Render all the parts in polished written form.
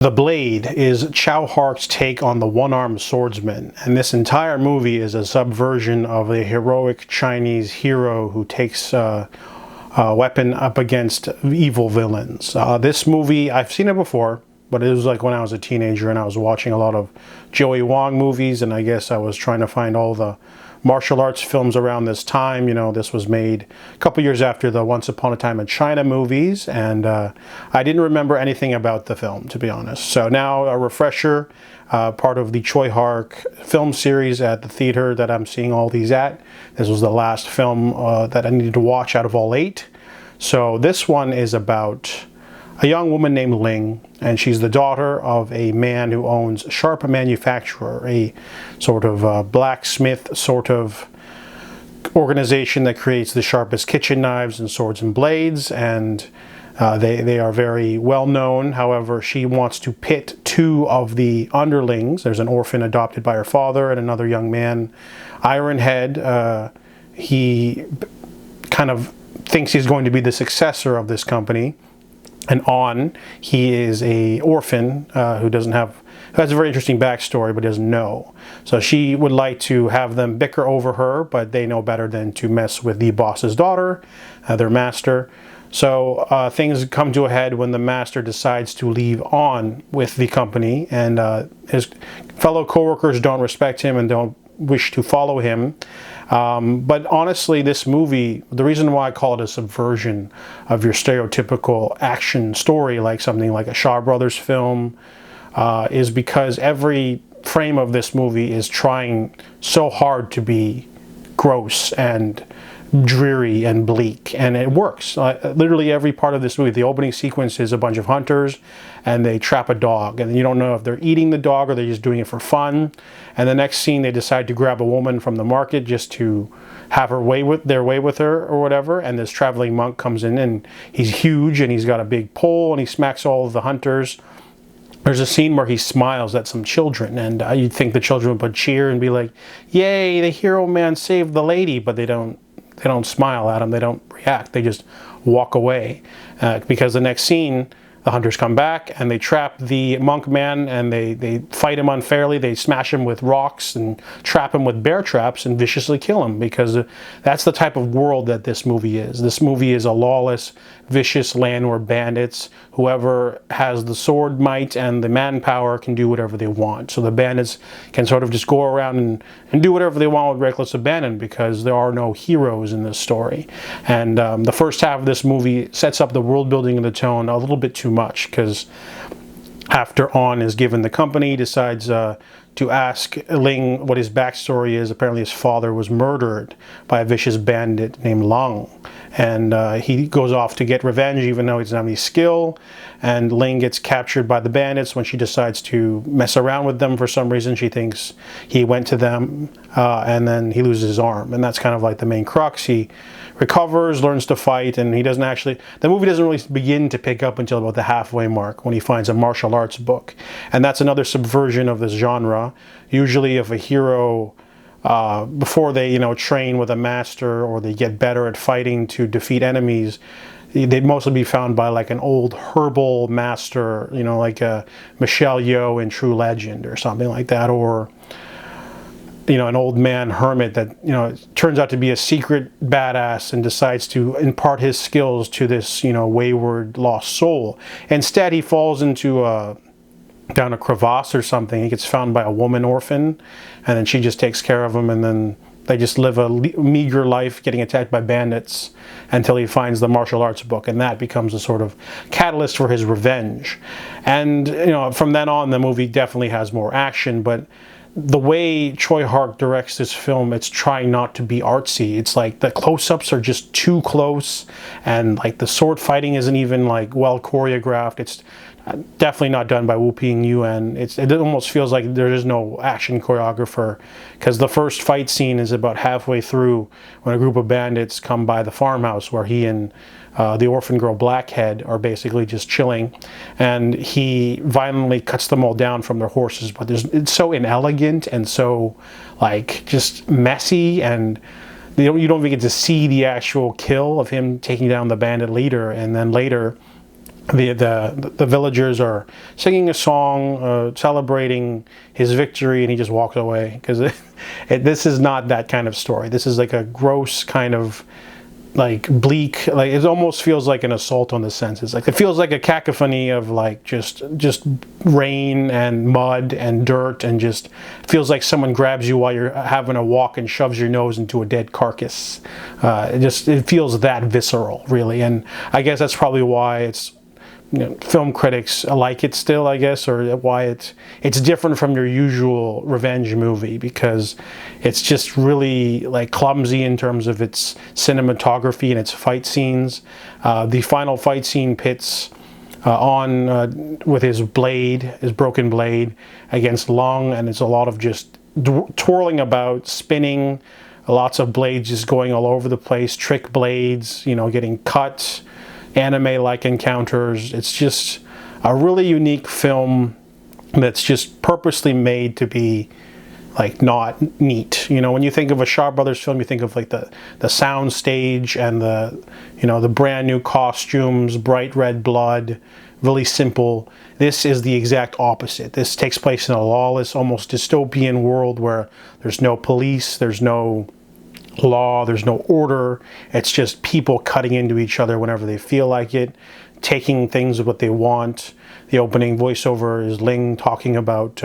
The Blade is Chow Hark's take on the one-armed swordsman, and this entire movie is a subversion of a heroic Chinese hero who takes a weapon up against evil villains. This movie, I've seen it before, but it was like when I was a teenager and I was watching a lot of Joey Wong movies, and I guess I was trying to find all the martial arts films around this time. You know, this was made a couple years after the Once Upon a Time in China movies, and I didn't remember anything about the film, to be honest. So now a refresher, part of the Choi Hark film series at the theater that I'm seeing all these at. This was the last film that I needed to watch out of all 8. So this one is about a young woman named Ling, and she's the daughter of a man who owns a sharp manufacturer, a sort of blacksmith sort of organization that creates the sharpest kitchen knives and swords and blades, and they are very well known. However, she wants to pit 2 of the underlings. There's an orphan adopted by her father and another young man, Ironhead. He kind of thinks he's going to be the successor of this company. And he is a orphan who has a very interesting backstory, but doesn't know. So she would like to have them bicker over her, but they know better than to mess with the boss's daughter, their master. So things come to a head when the master decides to leave on with the company, and his fellow co-workers don't respect him and don't wish to follow him. But honestly, this movie, the reason why I call it a subversion of your stereotypical action story, like something like a Shaw Brothers film, is because every frame of this movie is trying so hard to be gross and dreary and bleak, and it works. Literally every part of this movie, the opening sequence is a bunch of hunters and they trap a dog, and you don't know if they're eating the dog or they're just doing it for fun. And the next scene they decide to grab a woman from the market just to have their way with her or whatever, and this traveling monk comes in and he's huge and he's got a big pole and he smacks all of the hunters. There's a scene where he smiles at some children, and you'd think the children would cheer and be like, yay, the hero man saved the lady, but they don't smile at him, they don't react, they just walk away. Because the next scene, the hunters come back and they trap the monk man and they fight him unfairly. They smash him with rocks and trap him with bear traps and viciously kill him, because that's the type of world that this movie is. This movie is a lawless, vicious land where bandits, whoever has the sword might and the manpower, can do whatever they want. So the bandits can sort of just go around and do whatever they want with reckless abandon, because there are no heroes in this story. And the first half of this movie sets up the world building and the tone a little bit too much, because after On is given the company, decides to ask Ling what his backstory is. Apparently his father was murdered by a vicious bandit named Ling, and he goes off to get revenge even though he doesn't have any skill. And Ling gets captured by the bandits when she decides to mess around with them for some reason. She thinks he went to them, and then he loses his arm, and that's kind of like the main crux. He recovers, learns to fight, and he doesn't actually, the movie doesn't really begin to pick up until about the halfway mark when he finds a martial arts book. And that's another subversion of this genre. Usually if a hero, before they train with a master or they get better at fighting to defeat enemies, they'd mostly be found by like an old herbal master, like a Michelle Yeoh in True Legend or something like that, or an old man hermit that turns out to be a secret badass and decides to impart his skills to this wayward lost soul. Instead, he falls into down a crevasse or something. He gets found by a woman orphan, and then she just takes care of him, and then they just live a meager life getting attacked by bandits until he finds the martial arts book, and that becomes a sort of catalyst for his revenge. And from then on, the movie definitely has more action, but the way Choi Hark directs this film, it's trying not to be artsy. It's like the close-ups are just too close, and like the sword fighting isn't even like well choreographed. It's definitely not done by Wu Ping Yuan. It almost feels like there is no action choreographer, because the first fight scene is about halfway through when a group of bandits come by the farmhouse where he and the orphan girl Blackhead are basically just chilling, and he violently cuts them all down from their horses. But it's so inelegant and so like just messy, and you don't even get to see the actual kill of him taking down the bandit leader. And then later The villagers are singing a song celebrating his victory, and he just walks away because this is not that kind of story. This is like a gross kind of like bleak, like it almost feels like an assault on the senses. Like it feels like a cacophony of like just rain and mud and dirt, and just feels like someone grabs you while you're having a walk and shoves your nose into a dead carcass. It feels that visceral, really, and I guess that's probably why it's, film critics like it still, I guess, or why it's different from your usual revenge movie, because it's just really like clumsy in terms of its cinematography and its fight scenes. The final fight scene pits with his broken blade against Ling, and it's a lot of just twirling about, spinning, lots of blades just going all over the place, trick blades, getting cut, anime-like encounters. It's just a really unique film that's just purposely made to be like not neat. When you think of a Shaw Brothers film, you think of like the sound stage and the brand new costumes, bright red blood, really simple. This is the exact opposite. This takes place in a lawless, almost dystopian world where there's no police, there's no law, there's no order. It's just people cutting into each other whenever they feel like it, taking things of what they want. The opening voiceover is Ling talking about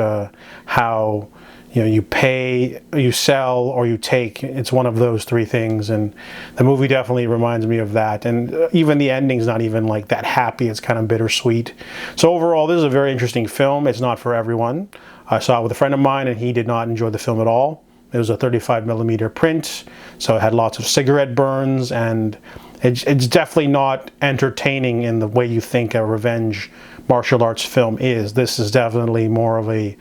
how you pay, you sell, or you take. It's one of those three things, and the movie definitely reminds me of that. And even the ending's not even like that happy. It's kind of bittersweet. So overall, this is a very interesting film. It's not for everyone. I saw it with a friend of mine, and he did not enjoy the film at all. It was a 35mm print, so it had lots of cigarette burns, and it's definitely not entertaining in the way you think a revenge martial arts film is. This is definitely more of a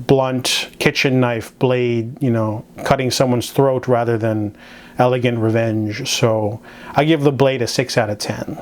blunt kitchen knife blade, cutting someone's throat rather than elegant revenge. So I give The Blade a 6 out of 10.